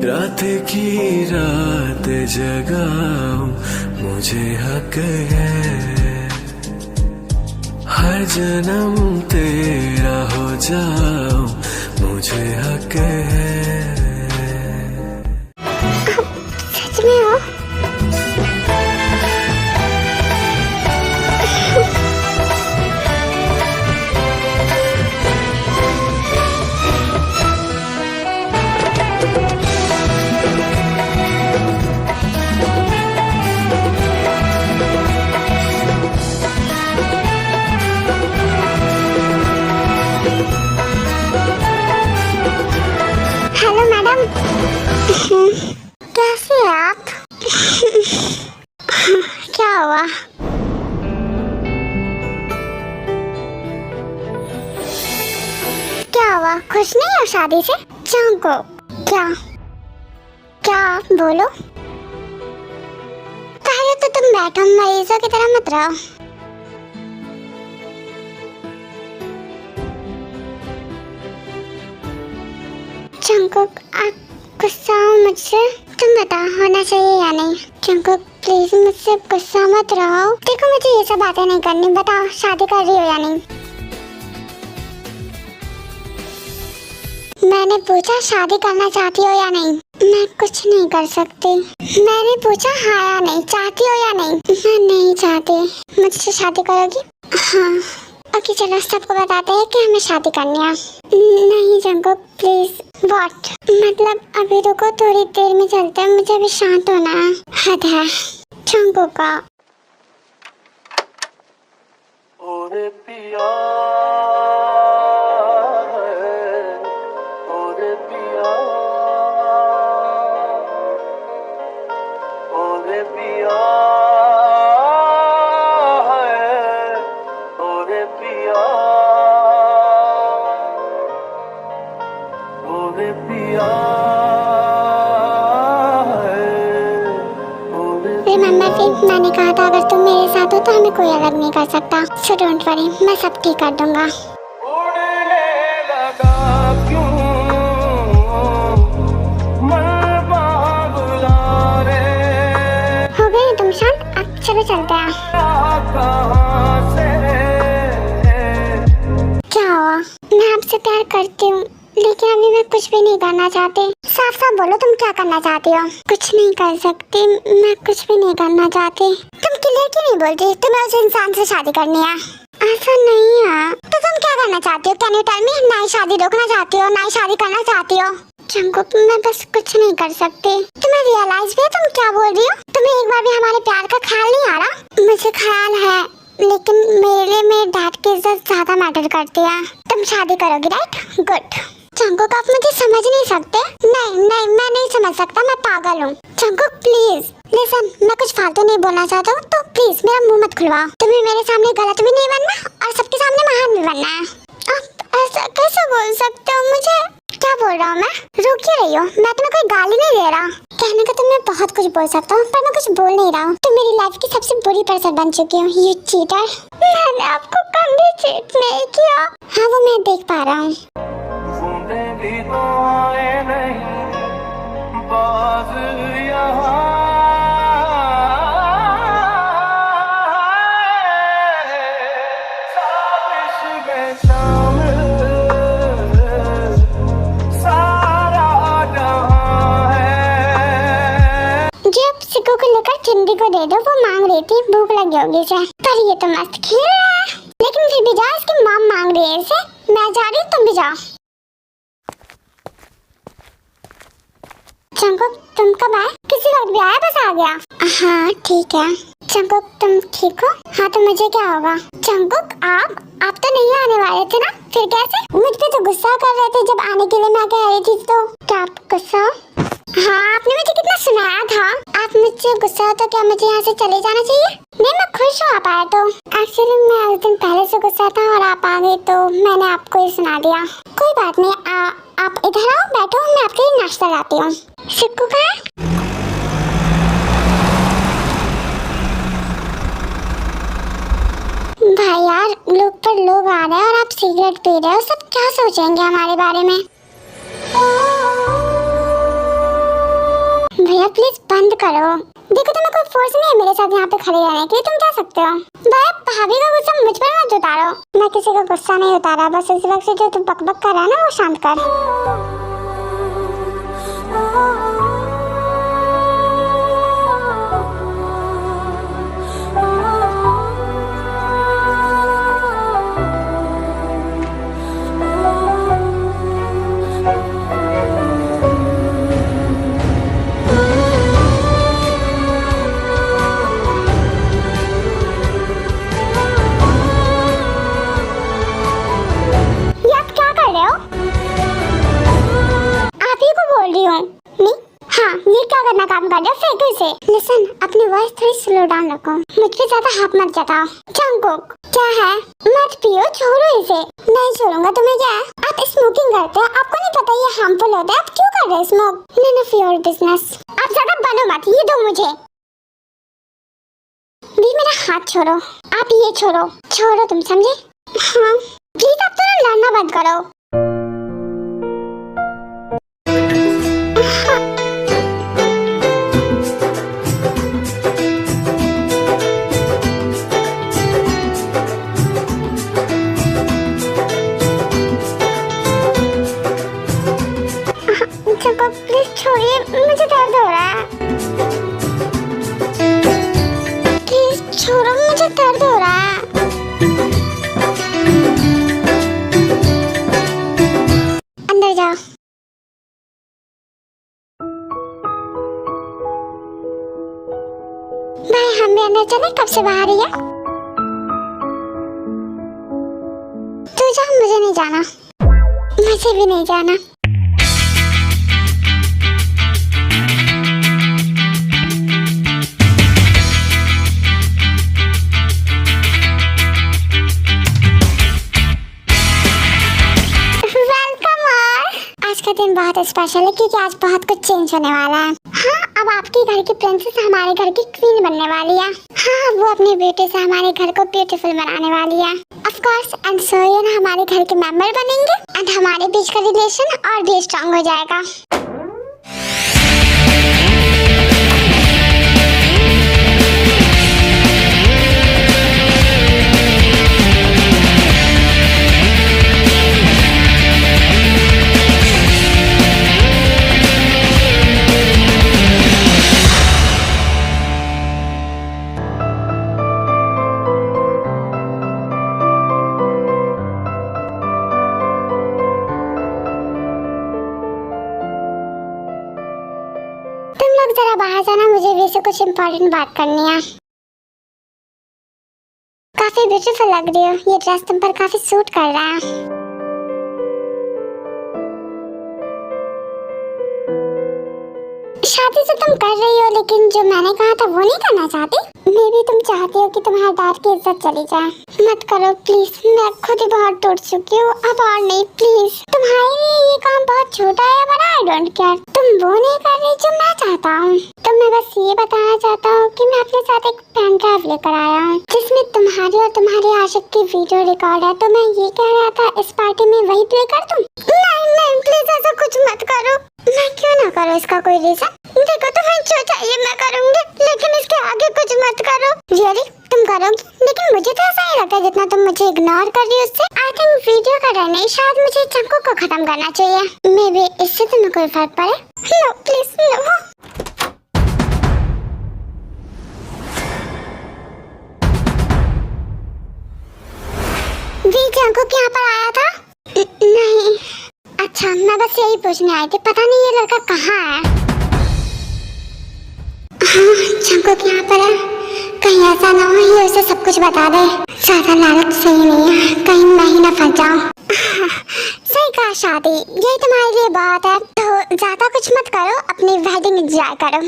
रात की रात जगाऊं मुझे हक है, हर जन्म तेरा हो जाऊं मुझे हक है। सच में हो? हेलो मैडम, कैसे हैं आप? क्या हुआ? क्या हुआ? खुश नहीं हो शादी से? चांको क्या क्या बोलो? पहले तो तुम बैठो, मरीजों की तरह मत रहो। जंकुक, आप गुस्सा हो मुझसे? तुम बताओ, होना चाहिए या नहीं? जंकुक प्लीज मुझसे गुस्सा मत रहो। देखो मुझे ये सब बातें नहीं करनी। बताओ शादी कर रही हो या नहीं? मैंने पूछा शादी करना चाहती हो या नहीं? मैं कुछ नहीं कर सकती। मैंने पूछा हाँ या नहीं, चाहती हो या नहीं? मैं नहीं चाहती। मुझसे शादी करोगी? हाँ। ओके चलो सबको बताते हैं कि हमें शादी करनी है। नहीं जंकुक प्लीज। व्हाट? मतलब अभी रुको, थोड़ी देर में चलते हैं, मुझे अभी शांत होना है। हद है जंकुक का। ओरे पिया है, ओरे पिया, ओरे पिया है, ओरे पिया, ओरे पिया है, ओरे। रिमेम्बर फिर मैंने कहा था अगर तुम मेरे साथ हो तो हमें कोई अलग नहीं कर सकता। सो डोंट वरी, मैं सब ठीक कर दूंगा। उड़ने लगा क्यों मन बाबुला रे, हो गए तुम शांत? अब चलो चलते हैं। कहाँ से? क्या हुआ? मैं आपसे प्यार करती हूँ लेकिन अभी मैं कुछ भी नहीं करना चाहती। साफ साफ बोलो तुम क्या करना चाहती हो? कुछ नहीं कर सकती, मैं कुछ भी नहीं करना चाहती। तुम क्लियर क्यों नहीं बोलती? तुम्हें उस इंसान से शादी करनी है? ऐसा नहीं है। तो तुम क्या करना चाहती हो? Can you tell me? ना ही शादी रोकना चाहती हो, ना ही शादी करना चाहती हो? जंकुक मैं बस कुछ नहीं कर सकती। तुम्हें रियलाइज भी है तुम क्या बोल रही हो? तुम्हें एक बार भी हमारे प्यार का ख्याल नहीं आ रहा? मुझे ख्याल है लेकिन मेरे लिए मेरे डैड की इज्जत ज्यादा मैटर करती है। तुम शादी करोगी राइट? गुड। जंकुक आप मुझे समझ नहीं सकते? नहीं नहीं मैं नहीं समझ सकता, मैं पागल हूँ। जंकुक प्लीज लिसन, मैं कुछ फालतू नहीं बोलना चाहता हूँ तो प्लीज मेरा मुंह मत खुलवाओ। तुम्हें मेरे सामने गलत भी नहीं बनना और सबके सामने महान भी बनना है। आप ऐसा कैसे बोल सकते हो? मुझे क्या बोल रहा हूँ मैं? रुक क्यों रही हो? मैं तुम्हें कोई गाली नहीं दे रहा। कहने को तो मैं बहुत कुछ बोल सकता हूँ पर मैं कुछ बोल नहीं रहा हूँ। तुम मेरी लाइफ की सबसे बुरी पर्सन बन चुकी हो, यू चीटर। मैंने आपको कभी चीट नहीं किया। हाँ वो मैं देख पा रहा हूँ। जिंदगी तो आए नहीं बाज यहाँ, साजिश में शामिल सारा जहां है। जब सिक्कों को लेकर चिंदी को दे दो, वो मांग रही थी भूख लगी होगी इसे, पर ये तो मस्त खेल रहा है। लेकिन फिर भी जाओ, इसकी मॉम मांग रही है इसे। मैं जा रही हूँ, तुम भी जाओ। जंकुक तुम कब आए? किसी वक्त भी आया, बस आ गया। हाँ ठीक है। जंकुक तुम ठीक हो? हाँ तो मुझे क्या होगा? जंकुक आप तो नहीं आने वाले थे ना, फिर कैसे? मुझ पे तो गुस्सा कर रहे थे जब आने के लिए मैं कह रही थी। तो क्या आप गुस्सा हो? हाँ आपने मुझे कितना सुनाया था। आप मुझसे गुस्सा हो तो क्या मुझे यहाँ से चले जाना चाहिए? नहीं मैं खुश हूँ आप आए तो। एक्चुअली मैं उस दिन पहले से गुस्सा था और आप आ गए तो मैंने आपको ही सुना दिया। कोई बात नहीं, आप इधर आओ, बैठो, मैं आपके लिए नाश्ता लाती हूँ। सिक्कू कहाँ है? भाई यार लोग पर लोग आ रहे हैं और आप सिगरेट पी रहे हो, सब क्या सोचेंगे हमारे बारे में? भैया प्लीज बंद करो। देखो तुम्हें कोई फोर्स नहीं है मेरे साथ यहाँ पे खड़े रहने के लिए, तुम जा सकते हो। भैया भाभी का गुस्सा मुझ पर मत उतारो। मैं किसी का गुस्सा नहीं उतारा, बस इस वक्त से जो तुम बकबक कर रहा है ना वो शांत कर। ये क्या करना काम कर रहे हो, फेंको इसे। लिसन, अपनी वॉइस थोड़ी स्लो डाउन रखो, मुझ पे ज्यादा हाथ मत जताओ। जंगकुक, क्या है? मत पियो, छोड़ो इसे। नहीं छोड़ूंगा, तुम्हें क्या है? आप स्मोकिंग करते हो, आपको नहीं पता ये हार्मफुल होता है, आप क्यों कर रहे हो smoke? None of your business. आप ज्यादा बनो मत, ये दो मुझे। भी मेरा हाथ छोड़ो, आप ये छोड़ो, छोड़ो तुम, समझे? हाँ प्लीज, आप तो लड़ना बंद करो। प्लीज छोड़िए, मुझे दर्द हो रहा है। प्लीज छोड़ो, मुझे दर्द हो रहा है। अंदर जाओ। भाई हम भी अंदर चले, कब से बाहर ही है। तू जा, मुझे नहीं जाना, मुझे भी नहीं जाना। दिन बहुत स्पेशल है क्योंकि आज बहुत कुछ चेंज होने वाला है। हाँ, अब आपके घर की प्रिंसेस हमारे घर की क्वीन बनने वाली है। हाँ, वो अपने ब्यूटी से हमारे घर को ब्यूटीफुल बनाने वाली है। ऑफ कोर्स, एंड सोयन हमारे घर के मेंबर बनेंगे एंड हमारे बीच का रिलेशन और भी स्ट्रॉन्ग हो जाएगा। जरा बाहर जाना, मुझे भी से कुछ इम्पोर्टेंट बात करनी है। काफी ब्यूटीफुल लग रही हो, ये ड्रेस तुम पर काफी सूट कर रहा है। शादी तो तुम कर रही हो, लेकिन जो मैंने कहा था वो नहीं करना चाहती। मे भी तुम चाहती हो कि तुम्हारे डैड की इज्जत चली जाए। मत करो प्लीज, मैं खुद ही बहुत टूट चुकी हूँ, अब और नहीं प्लीज। तुम्हारे लिए ये काम बहुत छोटा है, बट आई डोंट केयर। तुम वो नहीं कर रही जो मैं चाहता हूँ। तो मैं बस ये बताना चाहता हूँ कि मैं अपने साथ एक पेन ड्राइव लेकर आया हूँ जिसमें तुम्हारी और तुम्हारे आशिक की वीडियो रिकॉर्ड है। तो मैं ये कह रहा था इस पार्टी में वही प्ले कर दूँ। नहीं नहीं प्लीज, ऐसा कुछ मत करो। मैं क्यों ना करूँ, इसका कोई रीजन? देखो तुम्हें जो चाहिए मैं करूँगी, लेकिन इसके आगे कुछ मत करो। रियली तुम करोगी? लेकिन मुझे तो ऐसा ही लगता है जितना तुम मुझे इग्नोर कर रही हो उससे। आई थिंक वीडियो का रहने शायद मुझे चंको को खत्म करना चाहिए। मे बी इससे तुम्हें कोई फर्क पड़े। No please no. वी चंको यहाँ पर आया था? नहीं। अच्छा, मैं बस यही पूछने आई थी, पता नहीं ये लड़का कहाँ है। हाँ, चंको यहाँ पर है। कहीं ऐसा ना हो ये उसे सब कुछ बता दे। ज्यादा लालच सही नहीं है, कहीं मैं ही ना फंस जाऊँ। सही कहा, शादी यही तुम्हारे लिए बहुत है। तो ज्यादा कुछ मत करो, अपनी वेडिंग एंजॉय करो।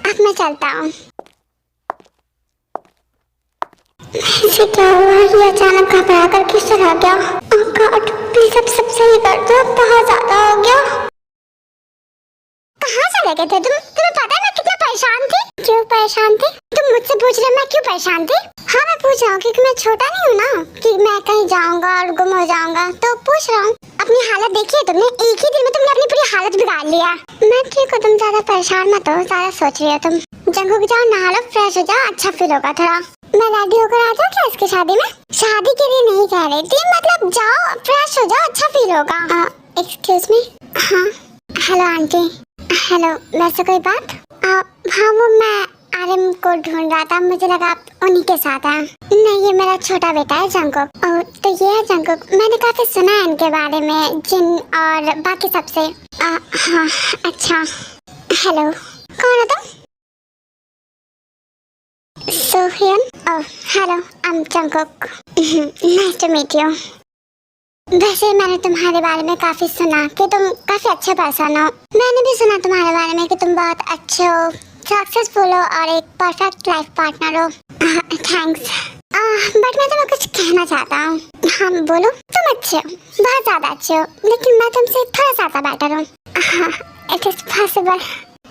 अब मैं चलता हूँ। इसे क्या हुआ, ये अचानक घबरा कर किस तरह गया? ओह गॉड, प्लीज अब सब सही कर दो, बहुत ज्यादा हो गया। कहाँ चले गए थे तुम? तुम्हें पता है मैं कितना परेशान थी? क्यों परेशान थी? तुम मुझसे पूछ रहे मैं क्यों परेशान थी? हाँ मैं पूछ रहा हूँ क्योंकि मैं छोटा नहीं हूँ ना, कि मैं कहीं जाऊँगा और गुम हो जाऊँगा, तो पूछ रहा हूँ। अब अपनी हालत देखी है तुमने? एक ही दिन में तुमने अपनी पूरी हालत बिगाड़ लिया। मैं ठीक हूँ, तुम ज्यादा परेशान मत हो, ज्यादा सोच रही हो तुम। जंगकुक जाओ, नहा लो, फ्रेश हो जाओ, अच्छा फील होगा थोड़ा। मैं रेडी होकर आ जाऊँ क्या इसकी शादी में? शादी के लिए नहीं कह रही थी, मतलब जाओ फ्रेश हो जाओ, अच्छा फील होगा। Excuse me. हाँ हेलो आंटी। हेलो, वैसे कोई बात? हाँ वो मैं आर्यन को ढूंढ रहा था, मुझे लगा आप उन्हीं के साथ हैं। नहीं, ये मेरा छोटा बेटा है जंगकुक। तो ये है जंगकुक, मैंने काफी सुना है इनके बारे में, जिन और बाकी सबसे। हाँ अच्छा। हेलो, कौन हो तुम? सोहियन। Oh hello, I am Jungkook. Nice to meet you. वैसे मैंने तुम्हारे बारे में काफी सुना कि तुम काफी अच्छे पर्सन हो। मैंने भी सुना तुम्हारे बारे में कि तुम बहुत अच्छे हो, सक्सेसफुल हो और एक परफेक्ट लाइफ पार्टनर हो। थैंक्स। बट मैं तुम्हें कुछ कहना चाहता हूँ। हाँ बोलो। तुम अच्छे हो, बहुत ज्यादा अच्छे हो, लेकिन मैं तुमसे थोड़ा सा बेटर हूँ। It is possible.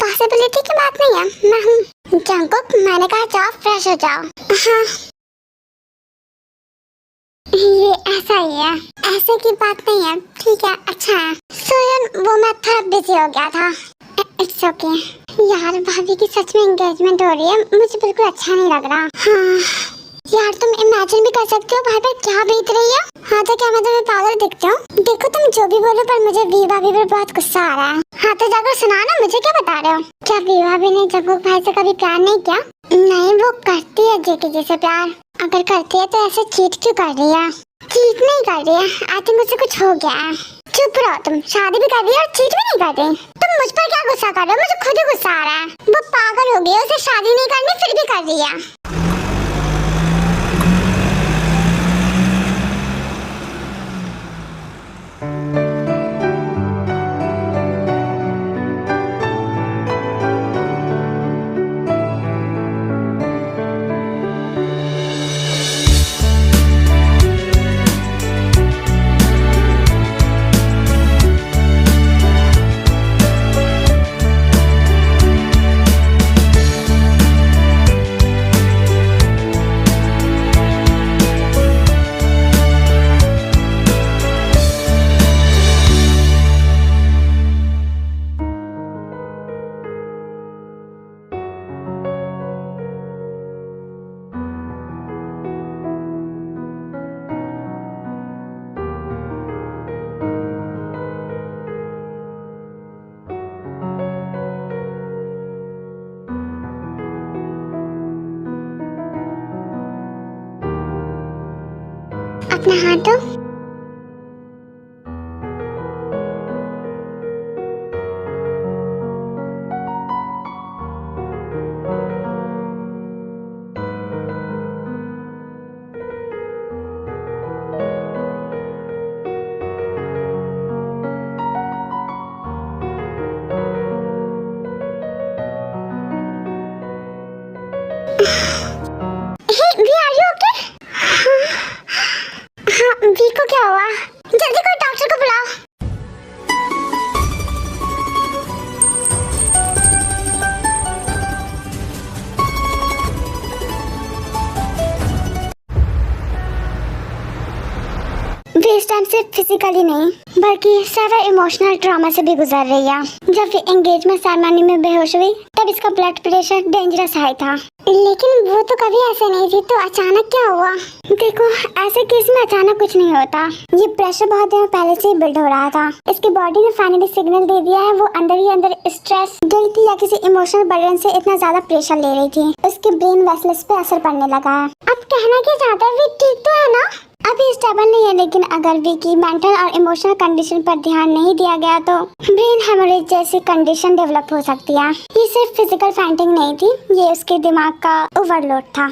पॉसिबिलिटी की बात नहीं है, मैं हूँ जंगकुक। मैंने कहा जाओ फ्रेश हो जाओ। हाँ ये ऐसा ही है, ऐसे की बात नहीं है। ठीक है, अच्छा है। सोयन वो मैं थोड़ा बिजी हो गया था। It's okay. यार भाभी की सच में एंगेजमेंट हो रही है, मुझे बिल्कुल अच्छा नहीं लग रहा। हाँ यार तुम इमेजिन भी कर सकते हो भाई पर क्या बीत रही है। हाँ तो क्या मैं तुम्हें पागल दिखती हूँ? देखो तुम जो भी बोलो पर मुझे वी भाभी पर बहुत गुस्सा आ रहा है। हाँ तो जाकर सुना ना, मुझे क्या बता रहे हो? क्या वी भाभी ने जंगकुक भाई से कभी प्यार नहीं किया? नहीं, वो करती है जेकी जी से प्यार। अगर करती है तो ऐसे चीट क्यों कर रही है? चीट नहीं कर रही है, आई थिंक उसे कुछ हो गया है। चुप रहो तुम, शादी भी कर रही है और चीट भी नहीं कर रही। तुम मुझ पर क्या गुस्सा कर रहे हो? मुझे खुद ही गुस्सा आ रहा है। वो पागल हो गई है, उसे शादी नहीं करनी फिर भी कर रही है। अपना हाथ दो। Hey, we are you okay? हाँ, वी को क्या हुआ? जल्दी कोई डॉक्टर को बुलाओ। वे इस टाइम सिर्फ फिजिकली नहीं बल्कि सारा इमोशनल ट्रॉमा से भी गुजर रही है। जब वे एंगेजमेंट सेरेमनी में बेहोश हुई तब इसका ब्लड प्रेशर डेंजरस हाई था, लेकिन वो तो कभी ऐसे नहीं थी, तो अचानक क्या हुआ? देखो ऐसे केस में अचानक कुछ नहीं होता, ये प्रेशर बहुत दिनों पहले से ही बिल्ड हो रहा था। इसकी बॉडी ने फाइनली सिग्नल दे दिया है, वो अंदर ही अंदर स्ट्रेस, गिल्ट या किसी इमोशनल बर्डन से इतना ज्यादा प्रेशर ले रही थी, उसके ब्रेन वेसल्स पे असर पड़ने लगा है। अब कहना क्या चाहता है, वे ठीक तो है ना? अभी स्टेबल नहीं है, लेकिन अगर वी की मेंटल और इमोशनल कंडीशन पर ध्यान नहीं दिया गया तो ब्रेन हेमोरेज जैसी कंडीशन डेवलप हो सकती है। ये सिर्फ फिजिकल फेंटिंग नहीं थी, ये उसके दिमाग का ओवरलोड था।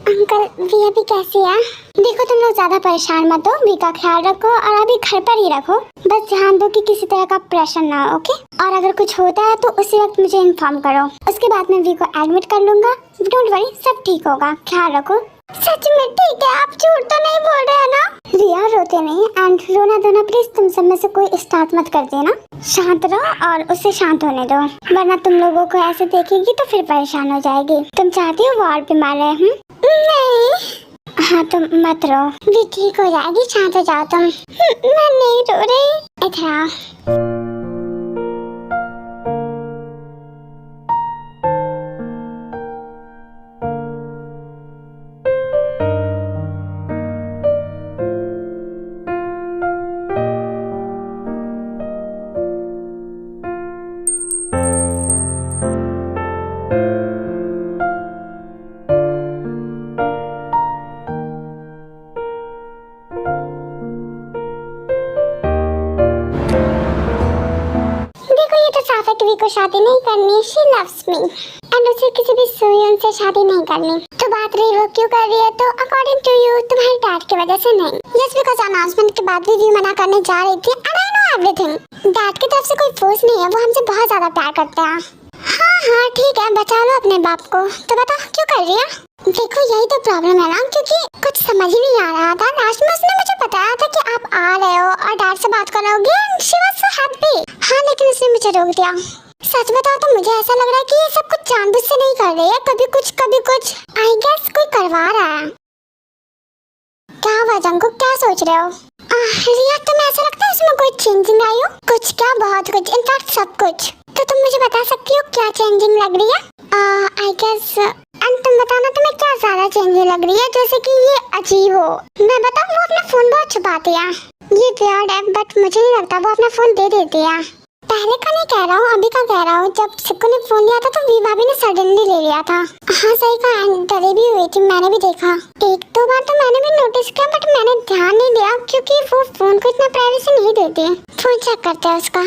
अंकल वी अभी कैसी है? देखो तुम लोग ज्यादा परेशान मत हो, वी का ख्याल रखो और अभी घर पर ही रखो। बस ध्यान दो कि किसी तरह का प्रेशर ना हो, ओके? और अगर कुछ होता है तो उसी वक्त मुझे इन्फॉर्म करो, उसके बाद मैं वी को एडमिट कर लूंगा। डोंट वरी, सब ठीक होगा, ख्याल रखो। सच में ठीक है, आप झूठ तो नहीं बोल रहे हैं ना? रिया रोते नहीं एंड रोना धोना प्लीज तुम सब में से कोई स्टार्ट मत कर देना। शांत रहो और उसे शांत होने दो, वरना तुम लोगों को ऐसे देखेगी तो फिर परेशान हो जाएगी। तुम चाहती हो वो और बीमार रहे? नहीं हाँ तुम मत रो, भी ठीक हो जाएगी, शांत हो जाओ तुम। मैं नहीं रो रही, इधर आओ। देखो ये तो साफ है कि वी को शादी नहीं करनी, शी लव्स मी एंड उसे किसी भी सुयन से शादी नहीं करनी। तो बात रही वो क्यों कर रही है, तो अकॉर्डिंग टू यू तुम्हारे डैड की वजह से नहीं। जस्ट बिकॉज अनाउंसमेंट के बाद भी वी मना करने जा रही थी and I know everything. Dad की तरफ से कोई फोर्स नहीं है, वो हमसे बहुत ज्यादा प्यार करते हैं। हाँ ठीक है, बचा लो अपने बाप को। तो बताओ क्यों कर रही है? देखो यही तो प्रॉब्लम है ना, क्योंकि कुछ समझ ही नहीं आ रहा था। लास्ट में उसने मुझे बताया था कि आप आ रहे हो और डैड से बात करोगे and she was so happy. हाँ लेकिन उसने मुझे रोक दिया। सच बताओ तो मुझे ऐसा लग रहा है कि ये सब कुछ जानबूझ से नहीं कर रही है, कभी कुछ आई गेस कोई करवा रहा है। क्या हुआ जंकू, क्या सोच रहे हो? रिया तुम्हें ऐसा लगता है उसमें कोई चेंजिंग आई हो? कुछ क्या, बहुत कुछ, इनफैक्ट सब कुछ। तो तुम मुझे बता सकती हो क्या चेंजिंग लग रही है? आई गेस एंड तुम बताना तुम्हें क्या ज्यादा चेंजिंग लग रही है, जैसे कि ये अजीब हो। मैं बताऊं वो अपना फोन बहुत छुपाती है, ये वियर्ड है बट मुझे नहीं लगता वो अपना फोन दे देती है। पहले का नहीं कह रहा हूँ, अभी का कह रहा हूँ। जब सिक्कू ने फोन लिया था तो वी भाभी ने सडनली ले लिया था। हाँ सही कहा, डरी भी हुई थी, मैंने भी देखा। एक दो बार तो मैंने भी नोटिस किया बट मैंने ध्यान नहीं दिया क्योंकि वो फोन को इतना प्राइवेसी नहीं देती। फोन चेक करते हैं उसका।